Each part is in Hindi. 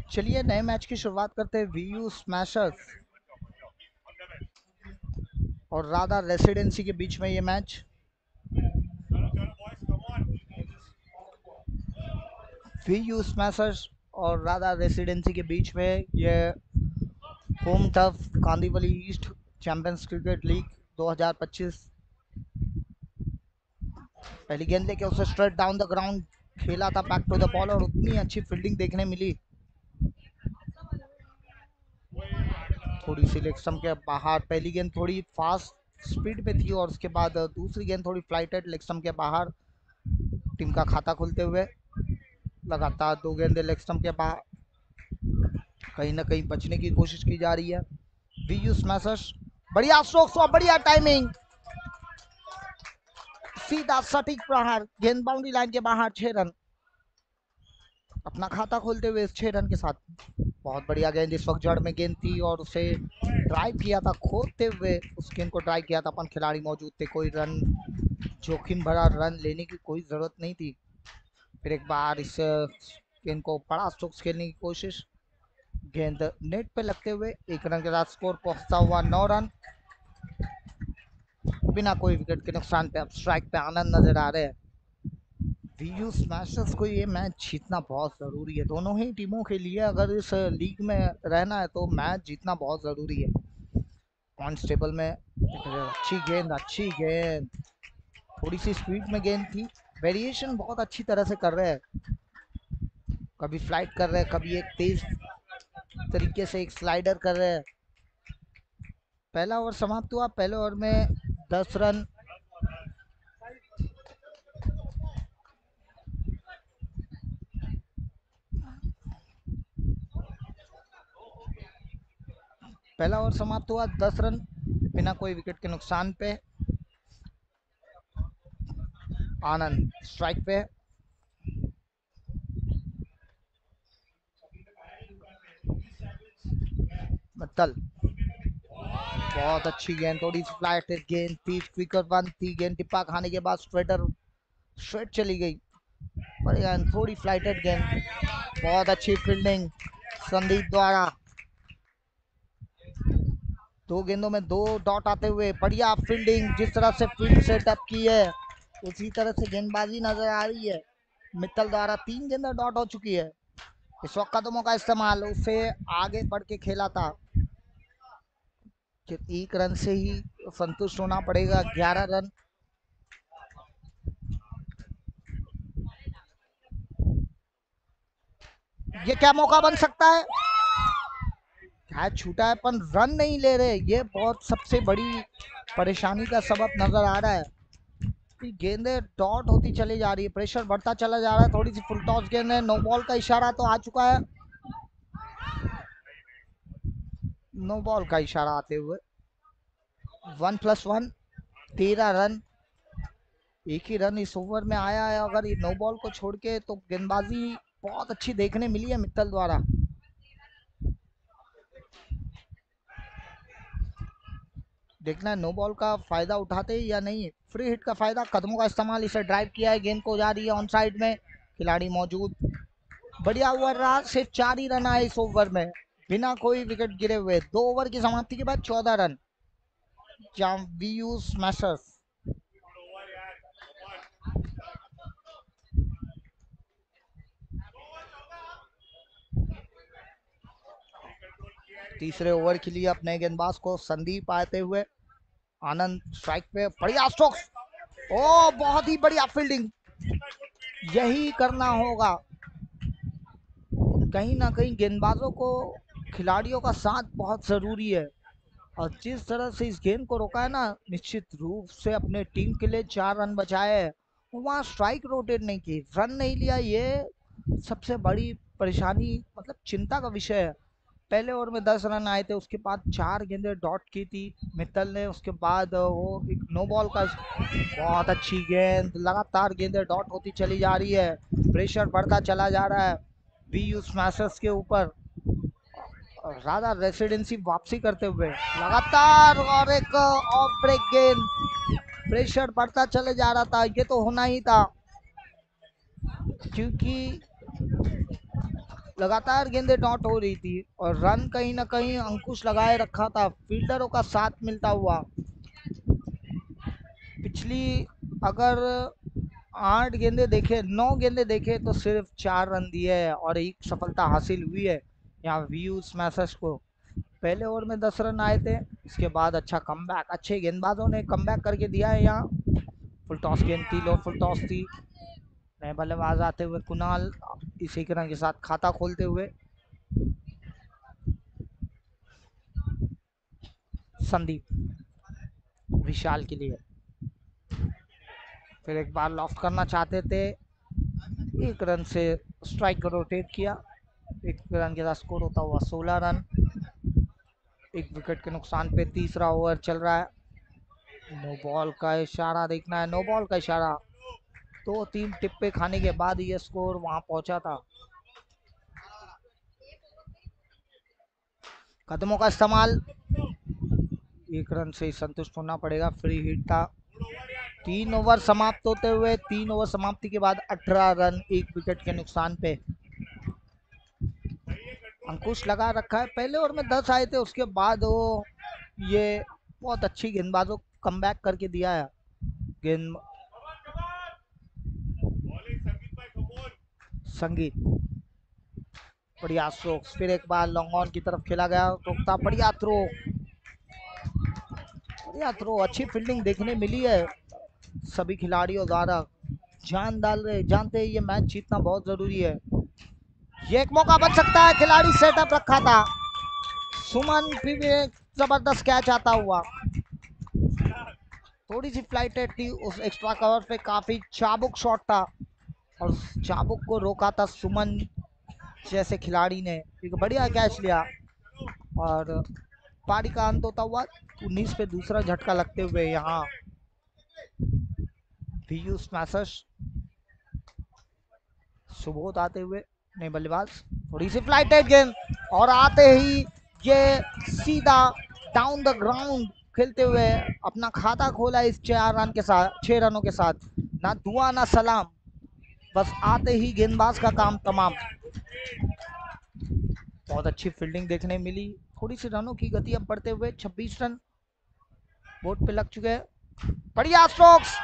चलिए नए मैच की शुरुआत करते हैं। वीयू स्मैशर्स और राधा रेसिडेंसी के बीच में ये मैच। वीयू स्मैशर्स और राधा रेसिडेंसी के बीच में ये home tough Kandivali east champions cricket league 2025। पहली गेंद लेके उसे स्ट्रेट डाउन द ग्राउंड खेला था बैक टू द बॉल और उतनी अच्छी फील्डिंग देखने मिली। थोड़ी सी लेग स्टंप के बाहर पहली गेंद थोड़ी फास्ट स्पीड पे थी और उसके बाद दूसरी गेंद थोड़ी फ्लाइटेड लेग स्टंप के बाहर। टीम का खाता खुलते हुए लगातार दो गेंदे लेग स्टंप के बाहर कहीं ना कहीं बचने की कोशिश की जा रही है। वीयू स्मैशर्स बढ़िया स्ट्रोक्स और बढ़िया टाइमिंग, सीधा सटीक प्रहार, गेंद बाउंड्री लाइन के बाहर 6 रन अपना खाता खोलते हुए 6 रन के साथ। बहुत बढ़िया गेंद, इस वक्त जड़ में गेंद थी और उसे ड्राइव किया था खोदते हुए, उस गेंद को ड्राइव किया था। अपन खिलाड़ी मौजूद थे, कोई रन जोखिम भरा रन लेने की कोई जरूरत नहीं थी। फिर एक बार इस गेंद को बड़ा स्ट्रोक्स खेलने की कोशिश, गेंद नेट पे लगते हुए 1 रन के साथ स्कोर पहुंचता हुआ 9 रन बिना कोई विकेट के नुकसान पे। अब स्ट्राइक पे आनंद नजर आ रहे हैं। वीयू स्मैशर्स को ये मैच जीतना बहुत ज़रूरी है, दोनों ही टीमों के लिए। अगर इस लीग में रहना है तो मैच जीतना बहुत ज़रूरी है। पॉइंट्स टेबल में अच्छी गेंद, अच्छी गेंद, थोड़ी सी स्पीड में गेंद थी। वेरिएशन बहुत अच्छी तरह से कर रहे हैं, कभी फ्लाइट कर रहे हैं, कभी एक तेज तरीके से एक स्लाइडर कर रहे हैं। पहला ओवर समाप्त हुआ, पहले ओवर में 10 रन। पहला ओवर समाप्त हुआ 10 रन बिना कोई विकेट के नुकसान पे। आनंद स्ट्राइक पे, मतलब बहुत अच्छी गेंद, थोड़ी सी फ्लाइट गेंद थी, क्विकर वन थी। गेंद टिप्पा खाने के बाद स्ट्रेट चली गई, बढ़िया थोड़ी फ्लाइटेड गेंद। बहुत अच्छी फील्डिंग संदीप द्वारा, दो गेंदों में 2 डॉट आते हुए बढ़िया फील्डिंग। जिस तरह से फील्ड सेटअप की है उसी तरह से गेंदबाजी नजर आ रही है। मित्तल द्वारा 3 गेंदें डॉट हो चुकी है। इस वक्त कदमों का इस्तेमाल, उसे आगे बढ़ के खेला था कि 1 रन से ही संतुष्ट होना पड़ेगा। 11 रन, ये क्या मौका बन सकता है? कैच छूटा है पर रन नहीं ले रहे, ये बहुत सबसे बड़ी परेशानी का सबब नजर आ रहा है। गेंदें डॉट होती चली जा रही है, प्रेशर बढ़ता चला जा रहा है। थोड़ी सी फुल टॉस गेंद है, नो बॉल का इशारा तो आ चुका है। नो बॉल का इशारा आते हुए 1+1 13 रन। एक ही रन इस ओवर में आया है। अगर ये नो बॉल को छोड़ के तो गेंदबाजी बहुत अच्छी देखने मिली है मित्तल द्वारा। देखना है नो बॉल का फायदा उठाते हैं या नहीं। फ्री हिट का फायदा, कदमों का इस्तेमाल, इसे ड्राइव किया है, गेंद को जा रही है ऑन साइड में, खिलाड़ी मौजूद। बढ़िया ओवर रहा, सिर्फ 4 ही रन आए इस ओवर में बिना कोई विकेट गिरे हुए। 2 ओवर की समाप्ति के बाद 14 रन। वीयू स्मैशर्स तीसरे ओवर के लिए अपने गेंदबाज को संदीप आते हुए। आनंद स्ट्राइक पे, बढ़िया स्ट्रोक्स, ओ बहुत ही बढ़िया फील्डिंग, यही करना होगा। कहीं ना कहीं गेंदबाजों को खिलाड़ियों का साथ बहुत जरूरी है और जिस तरह से इस गेंद को रोका है ना, निश्चित रूप से अपने टीम के लिए 4 रन बचाए हैं। वहां स्ट्राइक रोटेट नहीं की, रन नहीं लिया, ये सबसे बड़ी परेशानी, मतलब चिंता का विषय है। पहले ओवर में 10 रन आए थे, उसके बाद 4 गेंदें डॉट की थी मित्तल ने, उसके बाद वो एक नो बॉल का। बहुत अच्छी गेंद, लगातार गेंदें डॉट होती चली जा रही है, प्रेशर बढ़ता चला जा रहा है वीयू स्मैशर्स के ऊपर। राधा रेसिडेंसी वापसी करते हुए लगातार, और एक ऑफ ब्रेक गेंद, प्रेशर बढ़ता चले जा रहा था, ये तो होना ही था क्योंकि लगातार गेंदें डॉट हो रही थी और रन कहीं ना कहीं अंकुश लगाए रखा था, फील्डरों का साथ मिलता हुआ। पिछली अगर 8 गेंदे देखे, 9 गेंदे देखे तो सिर्फ 4 रन दिए है और एक सफलता हासिल हुई है यहाँ वीयू स्मैशर्स को। पहले ओवर में 10 रन आए थे, इसके बाद अच्छा कमबैक, अच्छे गेंदबाजों ने कमबैक करके दिया है यहाँ। फुल टॉस गेंद थी, लो फुल टॉस थी। नए बल्लेबाज आते हुए कुणाल इसी रन के साथ खाता खोलते हुए। संदीप विशाल के लिए, फिर एक बार लॉफ्ट करना चाहते थे, 1 रन से स्ट्राइक को रोटेट किया। 1 रन के साथ स्कोर होता हुआ 16 रन। 1 विकेट के नुकसान पे तीसरा ओवर चल रहा है। नो बॉल का इशारा देखना है, नो बॉल का इशारा। 2-3 टिप्पे खाने के बाद ये स्कोर वहां पहुंचा था। कदमों का इस्तेमाल, 1 रन से ही संतुष्ट होना पड़ेगा, फ्री हिट था। 3 ओवर समाप्त होते हुए, 3 ओवर समाप्ति के बाद 18 रन 1 विकेट के नुकसान पे। अंकुश लगा रखा है, पहले ओवर में 10 आए थे, उसके बाद वो ये बहुत अच्छी गेंदबाजों कमबैक करके दिया है। गेंद संगीत, बढ़िया स्ट्रोक्स, फिर एक बार लॉन्ग ऑन की तरफ खेला गया, रोकता, बढ़िया थ्रो, बढ़िया थ्रो। अच्छी फील्डिंग देखने मिली है सभी खिलाड़ियों द्वारा। जान डाल रहे, जानते हैं ये मैच जीतना बहुत जरूरी है। ये एक मौका बन सकता है, खिलाड़ी सेटअप रखा था। सुमन भी एक जबरदस्त कैच आता हुआ। थोड़ी सी फ्लाइटेड थी उस एक्स्ट्रा कवर पे, काफी चाबुक शॉट था और चाबुक को रोका था सुमन जैसे खिलाड़ी ने, एक बढ़िया कैच लिया। और पारी का अंत होता हुआ 19 पे दूसरा झटका लगते हुए यहाँ वीयू स्मैशर्स। सुबोध आते हुए, नहीं बल्लेबाज, थोड़ी सी फ्लाइटेड गेंद और आते ही ये सीधा डाउन द ग्राउंड खेलते हुए अपना खाता खोला इस 4 रन के साथ, 6 रनों के साथ। ना दुआ ना सलाम, बस आते ही गेंदबाज का काम तमाम। बहुत अच्छी फील्डिंग देखने मिली। थोड़ी सी रनों की गति अब बढ़ते हुए 26 रन बोर्ड पे लग चुके हैं। बढ़िया स्ट्रोक्स,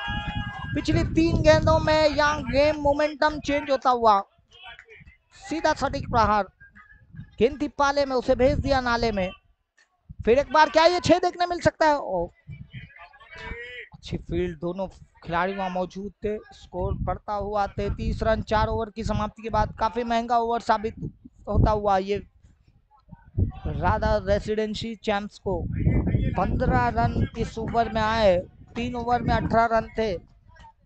पिछली 3 गेंदों में यहाँ गेम मोमेंटम चेंज होता हुआ। सीधा सटीक प्रहार, गेंद थी पाले में, उसे भेज दिया नाले में। फिर एक बार क्या ये 6 देखने मिल सकता है? ओ, अच्छी फील्ड, दोनों खिलाड़ी वहां मौजूद थे। स्कोर बढ़ता हुआ 33 रन 4 ओवर की समाप्ति के बाद। काफी महंगा ओवर साबित होता हुआ ये राधा रेसिडेंसी चैंप्स को। 15 रन इस ओवर में आए, 3 ओवर में 18 रन थे,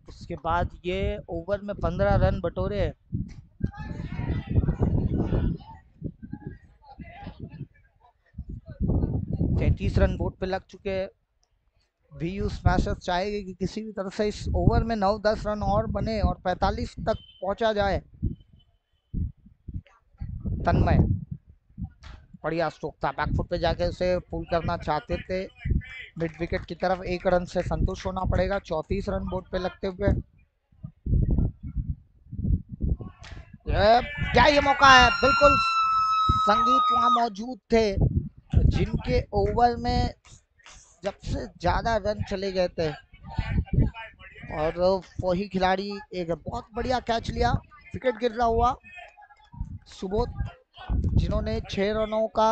उसके बाद ये ओवर में 15 रन बटोरे। 33 रन बोर्ड पे लग चुके हैं। वीयू स्मैशर्स चाहेंगे कि किसी भी तरह से इस ओवर में 9-10 रन और बने और 45 तक पहुंचा जाए। तन्मय, बढ़िया स्ट्रोक था, बैकफुट पे जाके उसे पुल करना चाहते थे मिड विकेट की तरफ। 1 रन से संतुष्ट होना पड़ेगा। 34 रन बोर्ड पे लगते हुए क्या ये मौका है? बिल्कुल, संगीत वहां मौजूद थे जिनके ओवर में जब से ज्यादा रन चले गए थे और वही खिलाड़ी एक बहुत बढ़िया कैच लिया, विकेट गिर रहा हुआ। सुबोध, जिन्होंने 6 रनों का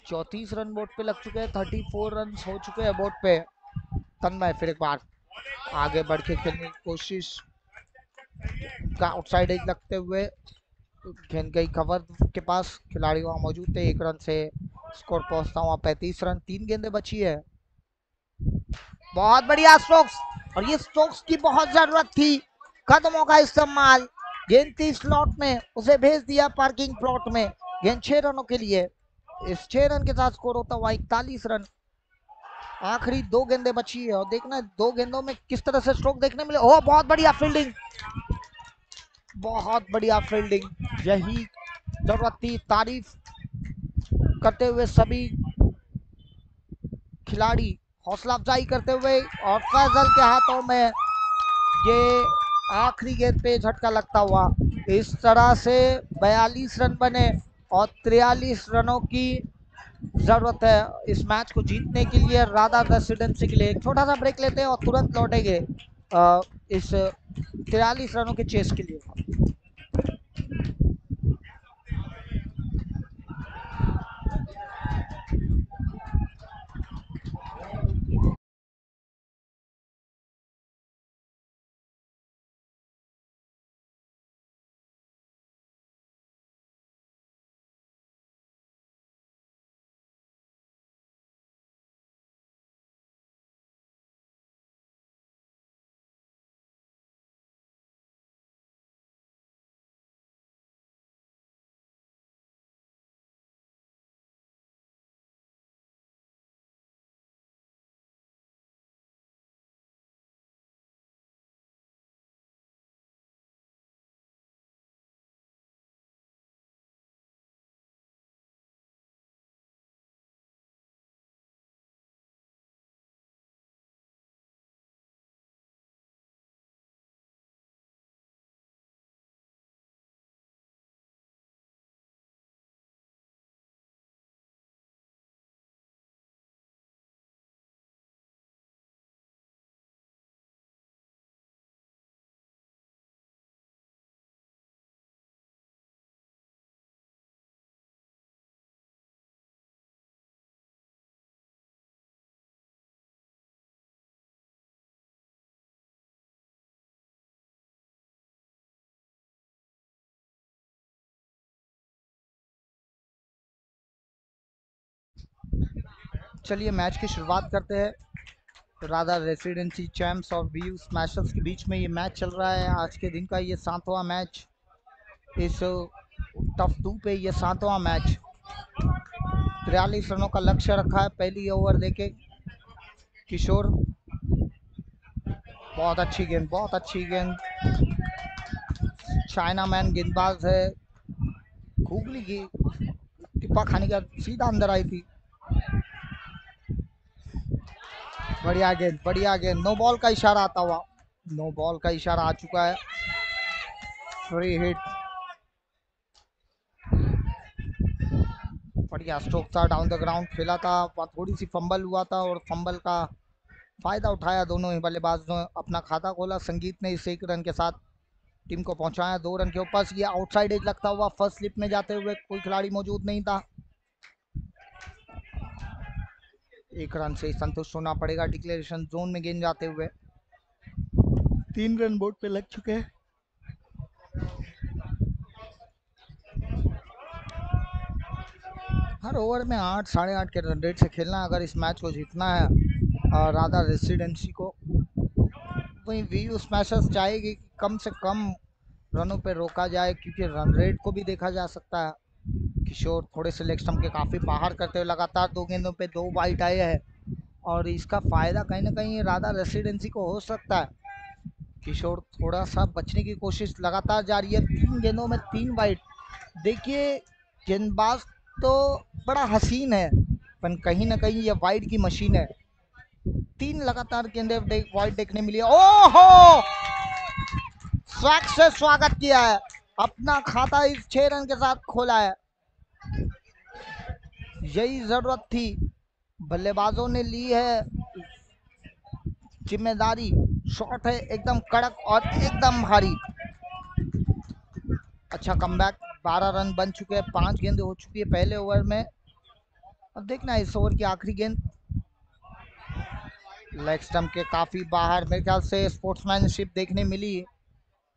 34 रन बोर्ड पे लग चुके हैं, 34 रन हो चुके हैं बोर्ड पे। तन्मय फिर एक बार आगे बढ़ के खेलने की कोशिश, आउटसाइड एज लगते हुए गेंद गई कवर के पास, खिलाड़ी वहां मौजूद थे। 1 रन से स्कोर पहुंचता हुआ 35 रन। 3 गेंदें बची है। बहुत बढ़िया स्ट्रोक्स, और ये स्ट्रोक्स की बहुत जरूरत थी। कदमों का इस्तेमाल, गेंद थी स्लॉट में, उसे भेज दिया पार्किंग प्लॉट में। गेंद 6 रनों के लिए, इस 6 रन के साथ स्कोर होता हुआ 41 रन। आखिरी 2 गेंदें बची है और देखना 2 गेंदों में किस तरह से स्ट्रोक देखने मिले। ओह, बहुत बढ़िया फील्डिंग, बहुत बढ़िया फील्डिंग, यही जरूरत थी। तारीफ करते हुए सभी खिलाड़ी हौसला अफजाई करते हुए, और फैजल के हाथों में ये आखिरी गेंद पे झटका लगता हुआ। इस तरह से 42 रन बने और 43 रनों की जरूरत है इस मैच को जीतने के लिए राधा रेसिडेंसी के लिए। एक छोटा सा ब्रेक लेते हैं और तुरंत लौटेंगे इस 43 रनों के चेस के लिए। चलिए मैच की शुरुआत करते हैं। राधा रेसिडेंसी चैम्प्स और वीयू स्मैशर्स के बीच में ये मैच चल रहा है। आज के दिन का ये 7वां मैच, इस टफ 2 पे ये 7वां मैच। 43 रनों का लक्ष्य रखा है पहली ओवर देके। किशोर, बहुत अच्छी गेंद, बहुत अच्छी गेंद। चाइना मैन गेंदबाज है, घूगली की टिप्पा खाने का सीधा अंदर आई थी। बढ़िया गेंद, बढ़िया गेंद। नो बॉल का इशारा आता हुआ, नो बॉल का इशारा आ चुका है। फ्री हिट, बढ़िया स्ट्रोक था, डाउन द ग्राउंड खेला था। थोड़ी सी फंबल हुआ था और फंबल का फायदा उठाया दोनों ही बल्लेबाजों ने। अपना खाता खोला। संगीत ने इस 1 रन के साथ टीम को पहुंचाया 2 रन के ऊपर। ये आउटसाइड एज लगता हुआ फर्स्ट स्लिप में जाते हुए कोई खिलाड़ी मौजूद नहीं था। 1 रन से संतुष्ट होना पड़ेगा। डिक्लेरेशन जोन में गेंद जाते हुए 3 रन बोर्ड पे लग चुके हैं। हर ओवर में 8 साढ़े 8 के रन रेट से खेलना अगर इस मैच को जीतना है और राधा रेसिडेंसी को। वहीं वीयू स्मैशर्स चाहेगी कि कम से कम रनों पे रोका जाए, क्योंकि रन रेट को भी देखा जा सकता है। किशोर थोड़े से लेग स्टंप के काफ़ी बाहर करते हुए लगातार 2 गेंदों पे 2 वाइड आए हैं और इसका फ़ायदा कहीं ना कहीं राधा रेसिडेंसी को हो सकता है। किशोर थोड़ा सा बचने की कोशिश लगातार जारी है। 3 गेंदों में 3 वाइड। देखिए गेंदबाज तो बड़ा हसीन है, पर कहीं ना कहीं ये वाइड की मशीन है। 3 लगातार गेंदे वाइड देखने मिली। ओहो, स्वैग से स्वागत किया है, अपना खाता इस 6 रन के साथ खोला है। यही जरूरत थी, बल्लेबाजों ने ली है जिम्मेदारी। शॉट है एकदम कड़क और एकदम भारी। अच्छा कमबैक। 12 रन बन चुके हैं, 5 गेंदें हो चुकी है पहले ओवर में। अब देखना है इस ओवर की आखिरी गेंद। लेग स्टंप के काफी बाहर, मेरे ख्याल से स्पोर्ट्समैनशिप देखने मिली।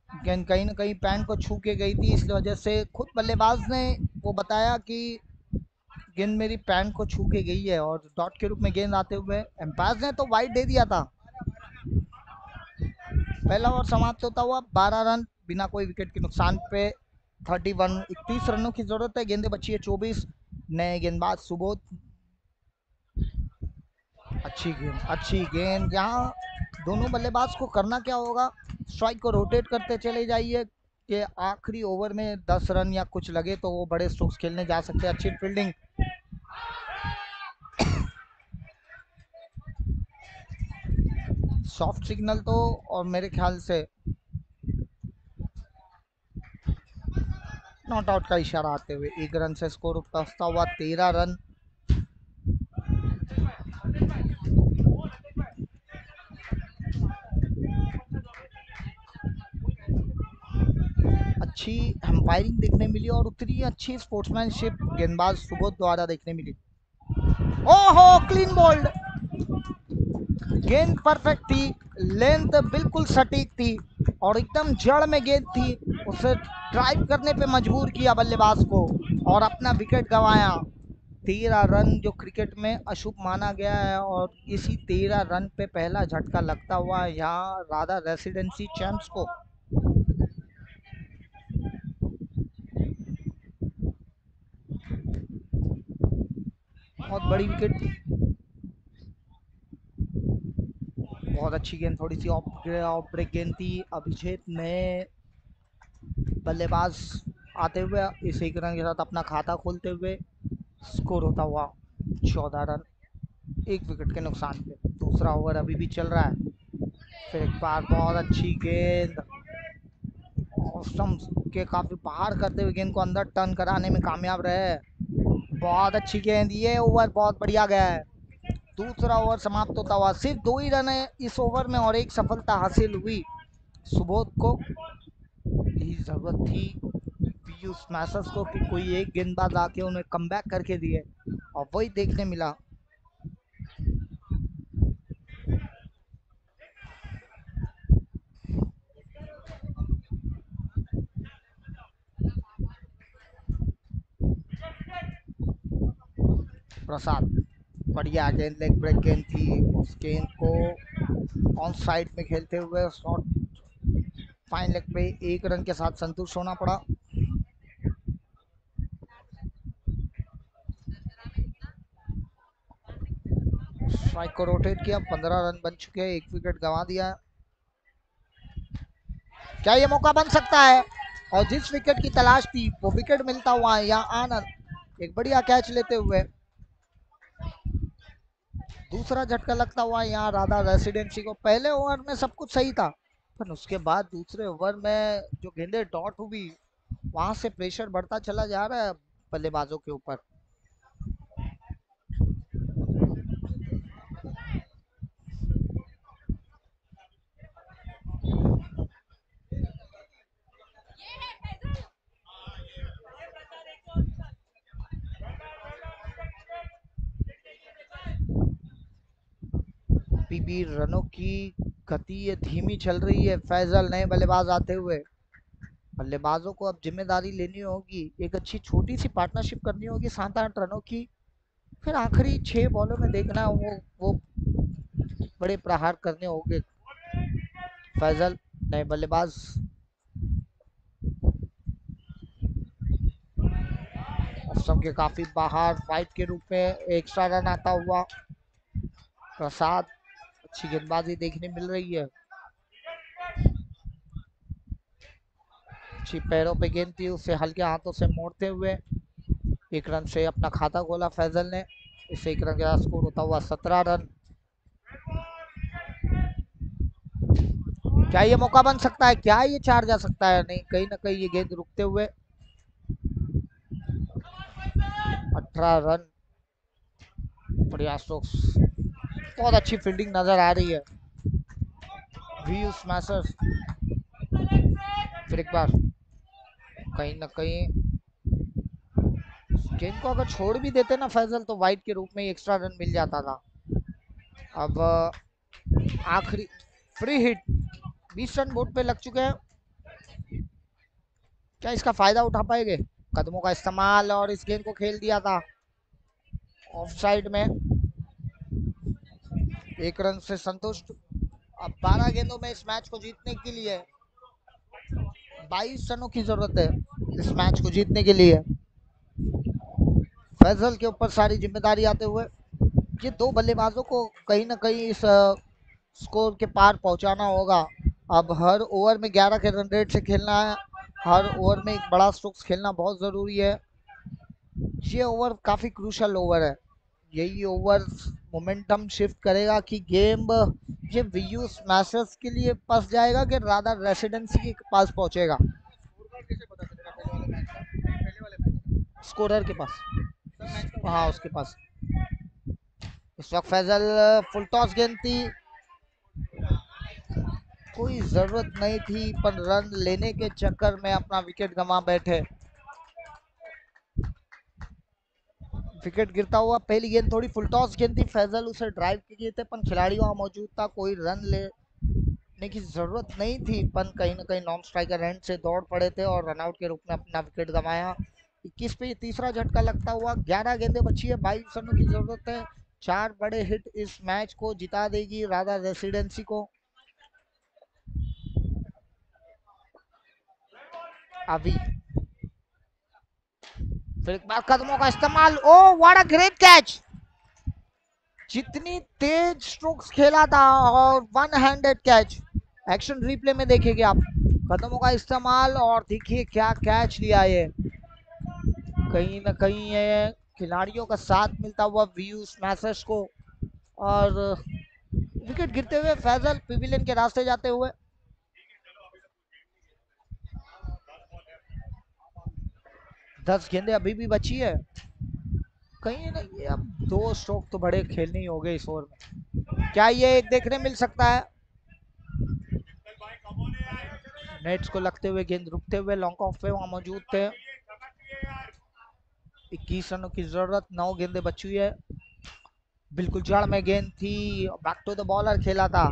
गेंद कहीं ना कहीं पैंट को छू के गई थी, इस वजह से खुद बल्लेबाज ने वो बताया कि गेंद मेरी पैंट को छू के गई है और डॉट के रूप में गेंद आते हुए एम्पायर ने तो वाइड दे दिया था। पहला ओवर समाप्त होता हुआ 12 रन बिना कोई विकेट के नुकसान पे 31। 31 रनों की जरूरत है, गेंदें बची है 24। नए गेंदबाज सुबोध। अच्छी गेंद, अच्छी गेंद। यहाँ दोनों बल्लेबाज को करना क्या होगा, स्ट्राइक को रोटेट करते चले जाइए कि आखिरी ओवर में 10 रन या कुछ लगे तो वो बड़े स्ट्रोक्स खेलने जा सकते हैं। अच्छी फील्डिंग। सॉफ्ट सिग्नल तो, और मेरे ख्याल से नॉट आउट का इशारा आते हुए 1 रन से स्कोर पहुंचता हुआ 13 रन। अच्छी एम्पायरिंग देखने मिली और उतनी अच्छी स्पोर्ट्समैनशिप गेंदबाज सुबोध द्वारा देखने मिली। ओहो, क्लीन बोल्ड। गेंद परफेक्ट थी, लेंथ बिल्कुल सटीक थी और एकदम जड़ में गेंद थी। उसे ड्राइव करने पे मजबूर किया बल्लेबाज को और अपना विकेट गंवाया। 13 रन जो क्रिकेट में अशुभ माना गया है, और इसी 13 रन पे पहला झटका लगता हुआ यहाँ राधा रेसिडेंसी चैंप्स को। बहुत बड़ी विकेट थी, बहुत अच्छी गेंद, थोड़ी सी ऑफ ब्रेक गेंद थी। अभिषेक ने बल्लेबाज आते हुए इस 1 रन के साथ अपना खाता खोलते हुए स्कोर होता हुआ 14 रन, 1 विकेट के नुकसान पे। दूसरा ओवर अभी भी चल रहा है। फिर एक बार बहुत अच्छी गेंद, स्टंप के काफी बाहर करते हुए गेंद को अंदर टर्न कराने में कामयाब रहे। बहुत अच्छी गेंद, ये ओवर बहुत बढ़िया गया है। दूसरा ओवर समाप्त होता हुआ सिर्फ 2 ही रन है इस ओवर में और एक सफलता हासिल हुई सुबोध को। यही जरूरत थी पीयू स्मैशर्स को कि कोई एक गेंदबाज आके उन्हें कमबैक करके दिए, और वही देखने मिला। प्रसाद, बढ़िया गेंद, लेग ब्रेक गेंद थी। उस गेंद को ऑन साइड में खेलते हुए शॉट फाइन लेग पे 1 रन के साथ संतुष्ट होना पड़ा। स्ट्राइक को रोटेट किया, 15 रन बन चुके हैं, 1 विकेट गंवा दिया। क्या ये मौका बन सकता है? और जिस विकेट की तलाश थी वो विकेट मिलता हुआ है यहाँ आनंद एक बढ़िया कैच लेते हुए। दूसरा झटका लगता हुआ यहाँ राधा रेसिडेंसी को। पहले ओवर में सब कुछ सही था, पर उसके बाद दूसरे ओवर में जो गेंदें डॉट हुई, वहां से प्रेशर बढ़ता चला जा रहा है बल्लेबाजों के ऊपर। पीबी रनों की गति ये धीमी चल रही है। फैजल नए बल्लेबाज आते हुए, बल्लेबाजों को अब जिम्मेदारी लेनी होगी, एक अच्छी छोटी सी पार्टनरशिप करनी होगी 7-8 रनों की। फिर आखिरी 6 बॉलों में देखना वो बड़े प्रहार करने होंगे। फैजल नए बल्लेबाज, ऑप्शन के काफी बाहर, फाइट के रूप में एक्स्ट्रा रन आता हुआ। प्रसाद, अच्छी गेंदबाजी देखने मिल रही है। अच्छी पैरों पे गेंद थी, उसे हल्के हाथों से मोड़ते हुए 1 रन से अपना खाता खोला फैजल ने। इस 1 रन के साथ स्कोर होता हुआ 17 रन। क्या ये मौका बन सकता है? क्या ये 4 जा सकता है? नहीं, कहीं ना कहीं ये गेंद रुकते हुए 18 रन। बढ़िया स्ट्रोक्स, बहुत अच्छी फील्डिंग नजर आ रही है वी स्मैशर्स। फिर एक बार कहीं ना कहीं गेंद को अगर छोड़ भी देते ना फैजल, तो वाइड के रूप में एक्स्ट्रा रन मिल जाता था। अब आखिरी फ्री हिट, 20 रन बोर्ड पे लग चुके हैं। क्या इसका फायदा उठा पाएंगे? कदमों का इस्तेमाल, और इस गेंद को खेल दिया था ऑफ साइड में। 1 रन से संतुष्ट। अब 12 गेंदों में इस मैच को जीतने के लिए 22 रनों की जरूरत है इस मैच को जीतने के लिए। फैजल के ऊपर सारी जिम्मेदारी आते हुए ये दो बल्लेबाजों को कहीं ना कहीं इस स्कोर के पार पहुंचाना होगा। अब हर ओवर में 11 के रन रेट से खेलना है, हर ओवर में एक बड़ा स्ट्रोक्स खेलना बहुत ज़रूरी है। ये ओवर काफ़ी क्रूशल ओवर है, यही ओवर मोमेंटम शिफ्ट करेगा कि गेम ये वीयू स्मैशर्स के लिए पास जाएगा कि राधा रेसिडेंसी के पास पहुंचेगा? स्कोरर के पास। हाँ उसके पास। इस वक्त फैजल फुल टॉस गेंद थी, कोई जरूरत नहीं थी पर रन लेने के चक्कर में अपना विकेट गंवा बैठे। विकेट गिरता हुआ, पहली गेंद थोड़ी फुल टॉस गेंद थी, फैजल उसे ड्राइव किए थे पर खिलाड़ी वहां मौजूद था, कोई रन लेने की जरूरत नहीं थी पर कहीं ना कहीं नॉन स्ट्राइकर एंड से दौड़ पड़े थे और रनआउट के रूप में अपना विकेट गंवाया। 21 पे तीसरा झटका लगता हुआ, 11 गेंदें बची है, 22 रनों की जरूरत है। 4 बड़े हिट इस मैच को जिता देगी राधा रेसिडेंसी को। अभी फिर एक बार कदमों का इस्तेमाल, oh what a great catch! जितनी तेज स्ट्रोक्स खेला था और one handed catch. Action replay में देखेंगे आप, कदमों का इस्तेमाल और देखिए क्या कैच लिया ये। कहीं ना कहीं ये खिलाड़ियों का साथ मिलता हुआ व्यू स्मैशर्स को, और विकेट गिरते हुए फैजल पिविलियन के रास्ते जाते हुए। 10 गेंदें अभी भी बची है, कहीं ना ये अब 2 स्ट्रोक तो बड़े खेलने ही हो गए इस ओवर में। क्या ये एक देखने मिल सकता है? नेट्स को लगते हुए गेंद रुकते हुए लॉन्ग ऑफ पे वहां मौजूद थे। 21 रनों की जरूरत, 9 गेंदें बची हुई है, बिल्कुल जड़ में गेंद थी, बैक टू द बॉलर खेला था।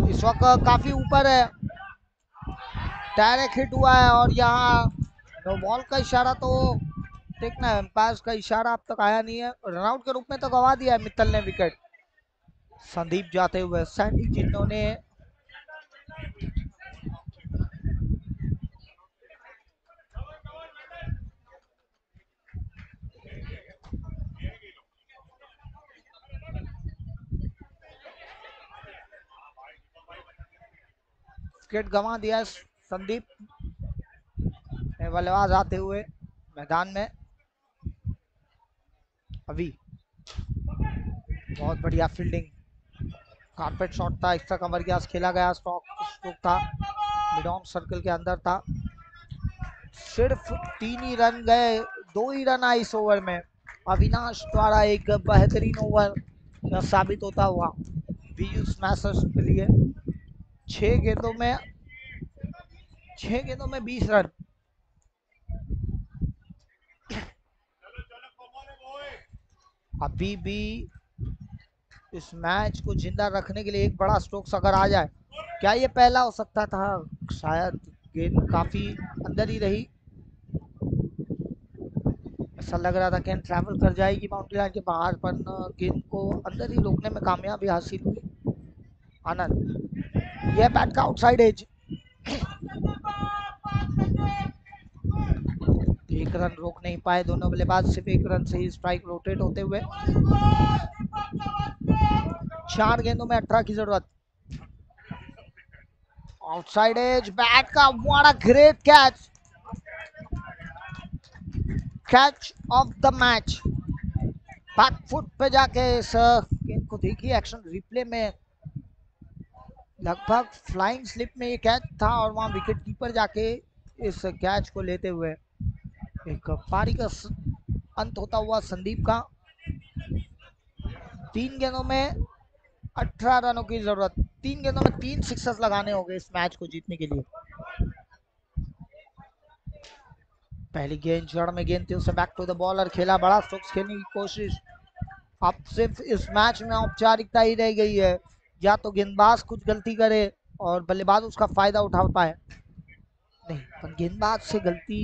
इस वक्त काफी ऊपर है, डायरेक्ट हिट हुआ है और यहाँ नो बॉल का इशारा तो देखना है, एम्पायर का इशारा अब तक आया नहीं है। रनआउट के रूप में तो गवा दिया है मित्तल ने विकेट। संदीप जाते हुए, सैंडी जिन्होंने विकेट गंवा दिया। संदीप बल्लेबाज आते हुए मैदान में। अभी बहुत बढ़िया फील्डिंग, कारपेट शॉट था, एक्स्ट्रा कवर गया, खेला गया, स्ट्रोक था, मिड ऑन सर्कल के अंदर था। सिर्फ 3 ही रन गए, 2 ही रन आए इस ओवर में। अविनाश द्वारा एक बेहतरीन ओवर साबित होता हुआ बीयू स्मैशर्स के लिए। 6 गेंदों में 20 रन। अभी भी इस मैच को जिंदा रखने के लिए एक बड़ा स्ट्रोक्स अगर आ जाए, क्या ये पहला हो सकता था? शायद गेंद काफी अंदर ही रही, ऐसा लग रहा था कि ट्रैवल कर जाएगी बाउंड्री लाइन के बाहर, पर गेंद को अंदर ही रोकने में कामयाबी हासिल हुई। आनंद, यह बैट का आउटसाइड एज, 1 रन रोक नहीं पाए दोनों बल्लेबाज, सिर्फ 1 रन से ही स्ट्राइक रोटेट होते हुए। 4 गेंदों में 18 की जरूरत। आउटसाइड एज, बैट का what a great catch, catch of the match. Back foot पे जाके इस गेंद को देखिए, एक्शन रिप्ले में लगभग फ्लाइंग स्लिप में ये कैच था और वहां विकेट कीपर जाके इस कैच को लेते हुए। एक पारी का अंत होता हुआ संदीप का। 3 गेंदों में 18 रनों की जरूरत, 3 गेंदों में 3 सिक्सर्स लगाने होंगे इस मैच को जीतने के लिए। पहली गेंद जड़ में गेंद थी, उसे बैक टू द बॉलर खेला, बड़ा स्ट्रोक्स खेलने की कोशिश। अब सिर्फ इस मैच में औपचारिकता ही रह गई है, या तो गेंदबाज कुछ गलती करे और बल्लेबाज उसका फायदा उठा पाए। नहीं, पर गेंदबाज से गलती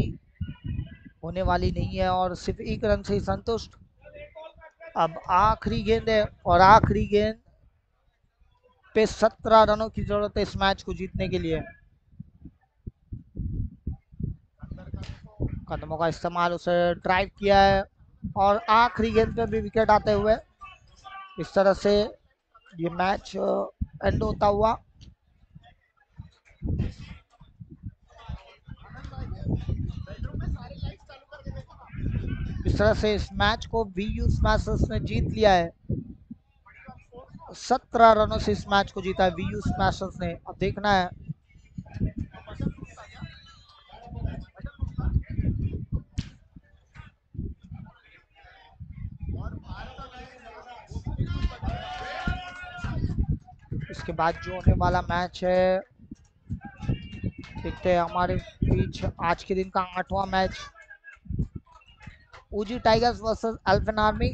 होने वाली नहीं है और सिर्फ 1 रन से ही संतुष्ट। अब आखिरी गेंद है और आखिरी गेंद पे 17 रनों की जरूरत है इस मैच को जीतने के लिए। कदमों का इस्तेमाल, उसे ड्राइव किया है और आखिरी गेंद पे भी विकेट आते हुए इस तरह से ये मैच एंड होता हुआ। इस तरह से इस मैच को वीयू स्मैशर्स ने जीत लिया है। 17 रनों से इस मैच को जीता है वीयू स्मैशर्स ने। अब देखना है इसके बाद जो होने वाला मैच है। देखते हैं हमारे बीच आज के दिन का 8वां मैच, ओजी टाइगर्स वर्सेस एल्फिन आर्मी।